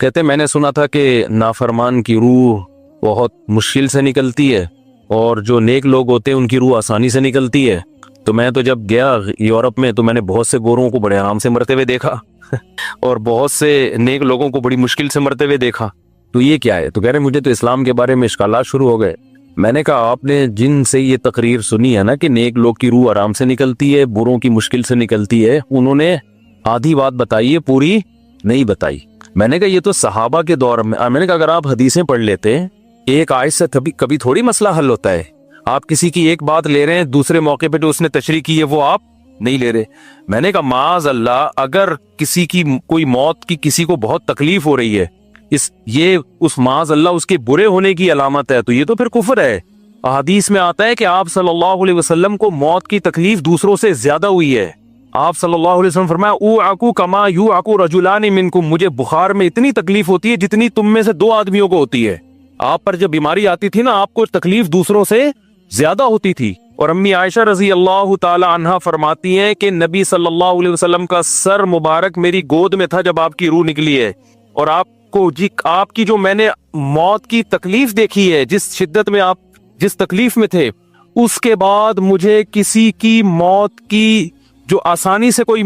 کہتے میں نے سنا تھا کہ نافرمان کی روح بہت مشکل سے نکلتی ہے اور جو نیک لوگ ہوتے ہیں ان کی روح آسانی سے نکلتی ہے. تو میں تو جب گیا یورپ میں تو میں نے بہت سے گوروں کو بڑے آرام سے مرتے ہوئے دیکھا اور بہت سے نیک لوگوں کو بڑی مشکل سے مرتے ہوئے دیکھا. تو یہ کیا ہے؟ تو کہہ رہے مجھے تو اسلام کے بارے میں اشکالات شروع ہو گئے. میں نے کہا آپ نے جن سے یہ تقریر سنی ہے نا کہ نیک لوگ کی روح آرام سے نکلتی ہے، بروں کی مشکل سے نکلتی ہے، انہوں نے آدھی بات بتائی ہے، پوری نہیں بتائی. میں نے کہا یہ تو صحابہ کے دور میں نے کہا اگر آپ حدیثیں پڑھ لیتے ایک آیت سے کبھی تھوڑی مسئلہ حل ہوتا ہے. آپ کسی کی ایک بات لے رہے ہیں، دوسرے موقع پہ جو اس نے تشریح کی ہے وہ آپ نہیں لے رہے. میں نے کہا معاذ اللہ، اگر کسی کی کوئی موت کی کسی کو بہت تکلیف ہو رہی ہے، یہ اس معاذ اللہ اس کے برے ہونے کی علامت ہے، تو یہ تو پھر کفر ہے. حدیث میں آتا ہے کہ آپ صلی اللہ علیہ وسلم کو موت کی تکلیف دوسروں سے زیادہ ہوئی ہے. آپ صلی اللہ علیہ وسلم فرمایا اوعکو کما یوعکو رجلان منکم، مجھے بخار میں اتنی تکلیف ہوتی ہے جتنی تم میں سے 2 آدمیوں کو ہوتی ہے. آپ پر جب بیماری آتی تھی نا، آپ کو تکلیف دوسروں سے زیادہ ہوتی تھی. اور امی عائشہ رضی اللہ تعالی عنہا فرماتی ہیں کہ نبی صلی اللہ علیہ وسلم کا سر مبارک میری گود میں تھا جب آپ کی روح نکلی ہے، اور آپ کی جو میں نے موت کی تکلیف دیکھی ہے، جس شدت میں آپ جس تکلیف میں تھے، اس کے بعد مجھے کسی کی موت کی جو آسانی سے کوئی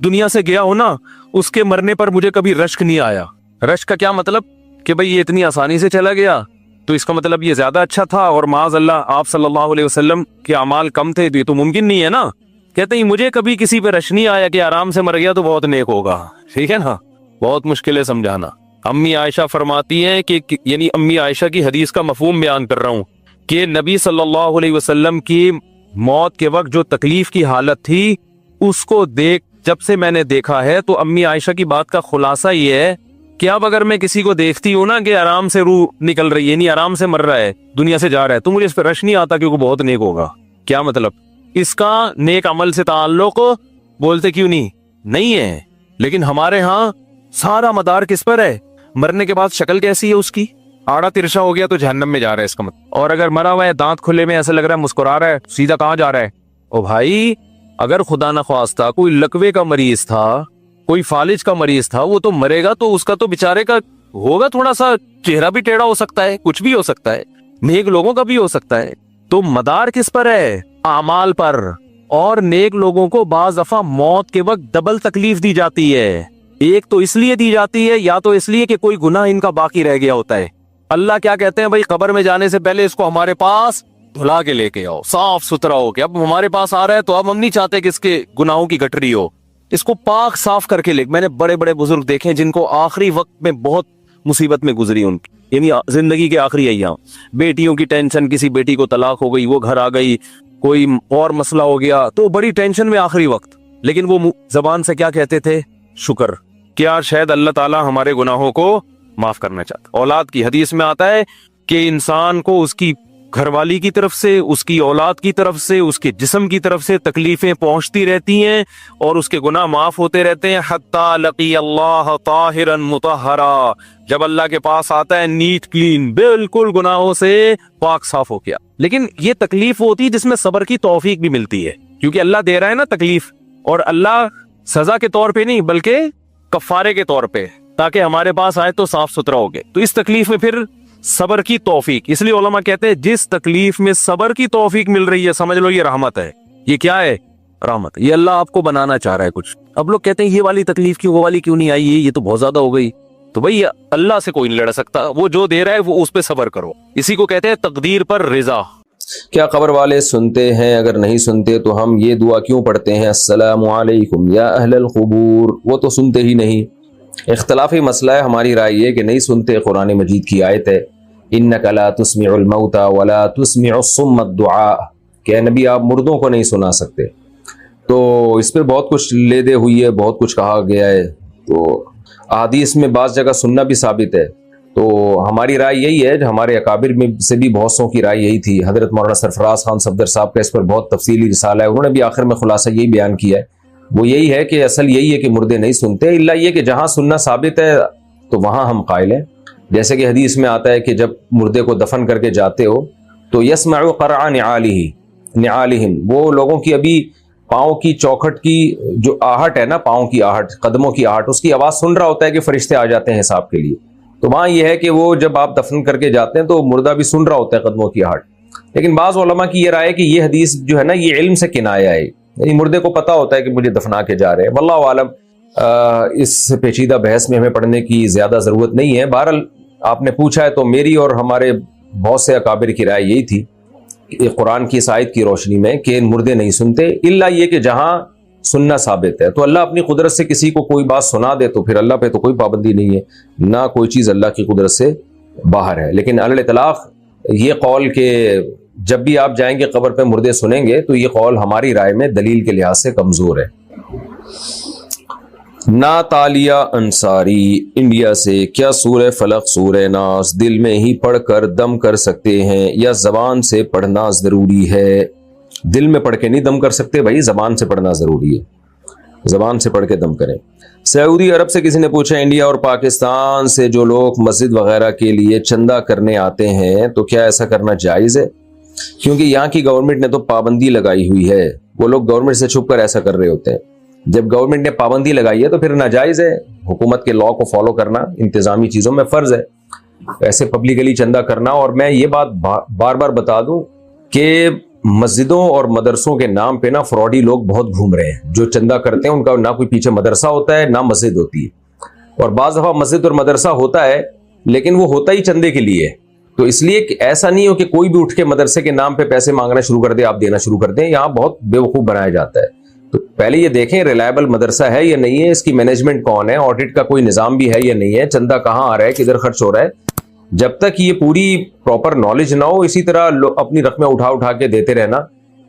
دنیا سے گیا ہو نا، اس کے مرنے پر مجھے کبھی رشک نہیں آیا. رشک کا کیا مطلب؟ کہ بھئی یہ اتنی آسانی سے چلا گیا تو اس کا مطلب یہ زیادہ اچھا تھا، اور معاذ اللہ آپ صلی اللہ علیہ وسلم کے اعمال کم تھے، تو یہ تو ممکن نہیں ہے نا. کہتے ہیں مجھے کبھی کسی پہ رش نہیں آیا کہ آرام سے مر گیا تو بہت نیک ہوگا. ٹھیک ہے نا، بہت مشکل ہے سمجھانا. امی عائشہ فرماتی ہیں کہ یعنی امی عائشہ کی حدیث کا مفہوم بیان کر رہا ہوں کہ نبی صلی اللہ علیہ وسلم کی موت کے وقت جو تکلیف کی حالت تھی، اس کو جب سے میں نے دیکھا ہے، تو امی عائشہ کی بات کا خلاصہ یہ ہے کہ اب اگر میں کسی کو دیکھتی ہوں نا کہ آرام سے روح نکل رہی ہے، یعنی آرام سے مر رہا ہے، دنیا سے جا رہا ہے، تو مجھے اس پہ رش نہیں آتا کیونکہ بہت نیک ہوگا. کیا مطلب؟ اس کا نیک عمل سے تعلق بولتے کیوں نہیں ہے. لیکن ہمارے ہاں سارا مدار کس پر ہے؟ مرنے کے بعد شکل کیسی ہے اس کی؟ آڑا ترشا ہو گیا تو جہنم میں جا رہا ہے اس کا مطلب. اور اگر مرا ہوا ہے، دانت کھلے میں، ایسا لگ رہا ہے مسکرا رہا ہے، سیدھا کہاں جا رہا ہے؟ او بھائی، اگر خدا نخواستہ کوئی لکوے کا مریض تھا، کوئی فالج کا مریض تھا، وہ تو مرے گا تو اس کا تو بیچارے کا ہوگا تھوڑا سا چہرہ بھی ٹیڑھا ہو سکتا ہے، کچھ بھی ہو سکتا ہے، نیک لوگوں کا بھی ہو سکتا ہے. تو مدار کس پر ہے؟ اعمال پر. اور نیک لوگوں کو بعض دفعہ موت کے وقت ڈبل تکلیف دی جاتی ہے. ایک تو اس لیے دی جاتی ہے، یا تو اس لیے کہ کوئی گناہ ان کا باقی رہ گیا ہوتا ہے. اللہ کیا کہتے ہیں؟ بھائی قبر میں جانے سے پہلے اس کو ہمارے پاس دھلا کے لے کے آؤ، صاف ستھرا ہو کے. اب ہمارے پاس آ رہا ہے تو اب ہم نہیں چاہتے کہ اس کے گناہوں کی گٹری ہو، اس کو پاک صاف کر کے لے. میں نے بڑے بڑے بزرگ دیکھے جن کو آخری وقت میں بہت مصیبت میں گزری، ان کی یعنی زندگی کے آخری ایام، بیٹیوں کی ٹینشن، کسی بیٹی کو طلاق ہو گئی، وہ گھر آ گئی، کوئی اور مسئلہ ہو گیا، تو بڑی ٹینشن میں آخری وقت. لیکن وہ زبان سے کیا کہتے تھے؟ شکر. کیا شاید اللہ تعالیٰ ہمارے گناہوں کو معاف کرنا چاہتا. اولاد کی حدیث میں آتا ہے کہ انسان کو اس کی گھر والی کی طرف سے، اس کی اولاد کی طرف سے، اس کے جسم کی طرف سے تکلیفیں پہنچتی رہتی ہیں اور اس کے گناہ معاف ہوتے رہتے ہیں، حتی لقی اللہ طاہرا مطہرا، جب اللہ کے پاس آتا ہے نیٹ کلین، بالکل گناہوں سے پاک صاف ہو گیا. لیکن یہ تکلیف ہوتی ہے جس میں صبر کی توفیق بھی ملتی ہے، کیونکہ اللہ دے رہا ہے نا تکلیف، اور اللہ سزا کے طور پہ نہیں بلکہ کفارے کے طور پہ، تاکہ ہمارے پاس آئے تو صاف ستھرا ہو گئے. تو اس تکلیف میں پھر صبر کی توفیق، اس لیے علماء کہتے ہیں جس تکلیف میں صبر کی توفیق مل رہی ہے، سمجھ لو یہ رحمت ہے. یہ کیا ہے؟ رحمت. یہ اللہ آپ کو بنانا چاہ رہا ہے کچھ. اب لوگ کہتے ہیں یہ والی تکلیف کیوں، وہ والی کیوں نہیں آئی، یہ تو بہت زیادہ ہو گئی. تو بھئی اللہ سے کوئی نہیں لڑ سکتا، وہ جو دے رہا ہے وہ اس پہ صبر کرو. اسی کو کہتے ہیں تقدیر پر رضا. کیا قبر والے سنتے ہیں؟ اگر نہیں سنتے تو ہم یہ دعا کیوں پڑھتے ہیں، السلام علیکم یا اہل القبور؟ وہ تو سنتے ہی نہیں. اختلافی مسئلہ ہے. ہماری رائے یہ کہ نہیں سنتے. قرآن مجید کی آیت ہے انک لا تسمع الموتى ولا تسمع الصم الدعاء، کہ نبی آپ مردوں کو نہیں سنا سکتے. تو اس پہ بہت کچھ لے دے ہوئی ہے، بہت کچھ کہا گیا ہے. تو احادیث میں بعض جگہ سننا بھی ثابت ہے. تو ہماری رائے یہی ہے، ہمارے اکابر میں سے بھی بہت سو کی رائے یہی تھی. حضرت مولانا سرفراز خان صفدر صاحب کا اس پر بہت تفصیلی رسالہ ہے، انہوں نے بھی آخر میں خلاصہ یہی بیان کیا ہے. وہ یہی ہے کہ اصل یہی ہے کہ مردے نہیں سنتے، الا یہ کہ جہاں سننا ثابت ہے تو وہاں ہم قائل ہیں. جیسے کہ حدیث میں آتا ہے کہ جب مردے کو دفن کر کے جاتے ہو تو یسمع قرع نعالہم، وہ لوگوں کی ابھی پاؤں کی چوکھٹ کی جو آہٹ ہے نا، پاؤں کی آہٹ، قدموں کی آہٹ، اس کی آواز سن رہا ہوتا ہے کہ فرشتے آ جاتے ہیں حساب کے لیے. تو وہاں یہ ہے کہ وہ جب آپ دفن کر کے جاتے ہیں تو مردہ بھی سن رہا ہوتا ہے قدموں کی آہٹ. لیکن بعض علماء کی یہ رائے ہے کہ یہ حدیث جو ہے نا یہ علم سے کنایا ہے، یعنی مردے کو پتا ہوتا ہے کہ مجھے دفنا کے جا رہے ہیں. واللہ عالم، اس پیچیدہ بحث میں ہمیں پڑھنے کی زیادہ ضرورت نہیں ہے. بہرحال آپ نے پوچھا ہے تو میری اور ہمارے بہت سے اکابر کی رائے یہی تھی کہ قرآن کی اس آیت کی روشنی میں کہ مردے نہیں سنتے، الا یہ کہ جہاں سننا ثابت ہے. تو اللہ اپنی قدرت سے کسی کو کوئی بات سنا دے تو پھر اللہ پہ تو کوئی پابندی نہیں ہے، نہ کوئی چیز اللہ کی قدرت سے باہر ہے. لیکن علی الاطلاق یہ قول کہ جب بھی آپ جائیں گے قبر پہ مردے سنیں گے، تو یہ قول ہماری رائے میں دلیل کے لحاظ سے کمزور ہے. ناتالیہ انصاری انڈیا سے، کیا سورہ فلق سورہ ناس دل میں ہی پڑھ کر دم کر سکتے ہیں یا زبان سے پڑھنا ضروری ہے؟ دل میں پڑھ کے نہیں دم کر سکتے بھائی، زبان سے پڑھنا ضروری ہے، زبان سے پڑھ کے دم کریں. سعودی عرب سے کسی نے پوچھا، انڈیا اور پاکستان سے جو لوگ مسجد وغیرہ کے لیے چندہ کرنے آتے ہیں تو کیا ایسا کرنا جائز ہے؟ کیونکہ یہاں کی گورنمنٹ نے تو پابندی لگائی ہوئی ہے. وہ لوگ گورنمنٹ سے چھپ کر ایسا کر رہے ہوتے ہیں. جب گورنمنٹ نے پابندی لگائی ہے تو پھر ناجائز ہے. حکومت کے لاء کو فالو کرنا انتظامی چیزوں میں فرض ہے. ایسے پبلکلی چندہ کرنا، اور میں یہ بات بار بار بتا دوں کہ مسجدوں اور مدرسوں کے نام پہ نا فراڈی لوگ بہت گھوم رہے ہیں. جو چندہ کرتے ہیں ان کا نہ کوئی پیچھے مدرسہ ہوتا ہے نہ مسجد ہوتی ہے، اور بعض دفعہ مسجد اور مدرسہ ہوتا ہے لیکن وہ ہوتا ہی چندے کے لیے. تو اس لیے کہ ایسا نہیں ہو کہ کوئی بھی اٹھ کے مدرسے کے نام پہ پیسے مانگنا شروع کر دے، آپ دینا شروع کر دیں. یہاں بہت بیوقوف بنایا جاتا ہے. تو پہلے یہ دیکھیں ریلائبل مدرسہ ہے یا نہیں ہے، اس کی مینجمنٹ کون ہے، آڈٹ کا کوئی نظام بھی ہے یا نہیں ہے، چندہ کہاں آ رہا ہے، کدھر خرچ ہو رہا ہے. جب تک یہ پوری پراپر نالج نہ ہو، اسی طرح اپنی رقمیں اٹھا کے دیتے رہنا،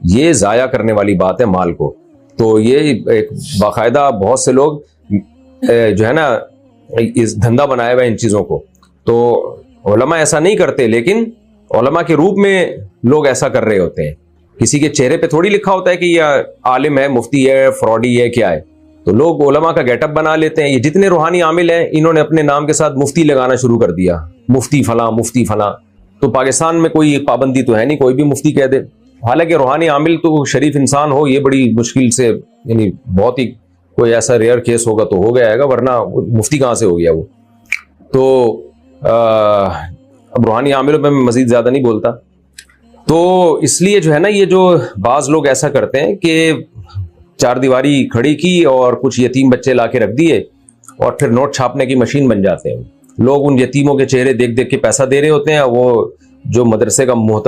یہ ضائع کرنے والی بات ہے مال کو. تو یہ ایک باقاعدہ بہت سے لوگ جو ہے نا اس دھندا بنایا ہوا ہے ان چیزوں کو. تو علماء ایسا نہیں کرتے، لیکن علماء کے روپ میں لوگ ایسا کر رہے ہوتے ہیں. کسی کے چہرے پہ تھوڑی لکھا ہوتا ہے کہ یہ عالم ہے، مفتی ہے، فراڈی ہے، کیا ہے. تو لوگ علماء کا گیٹ اپ بنا لیتے ہیں. یہ جتنے روحانی عامل ہیں انہوں نے اپنے نام کے ساتھ مفتی لگانا شروع کر دیا، مفتی فلاں مفتی فلاں. تو پاکستان میں کوئی پابندی تو ہے نہیں، کوئی بھی مفتی کہہ دے. حالانکہ روحانی عامل تو شریف انسان ہو، یہ بڑی مشکل سے، یعنی بہت ہی کوئی ایسا ریئر کیس ہوگا تو ہو گیا ہے گا، ورنہ مفتی کہاں سے ہو گیا وہ. تو اب روحانی عاملوں میں مزید زیادہ نہیں بولتا. تو اس لیے جو ہے نا یہ جو بعض لوگ ایسا کرتے ہیں کہ چار دیواری کھڑی کی اور کچھ یتیم بچے لا کے رکھ دیے اور پھر نوٹ چھاپنے کی مشین بن جاتے ہیں. لوگ ان یتیموں کے چہرے دیکھ دیکھ کے پیسہ دے رہے ہوتے ہیں. وہ جو مدرسے کا محتم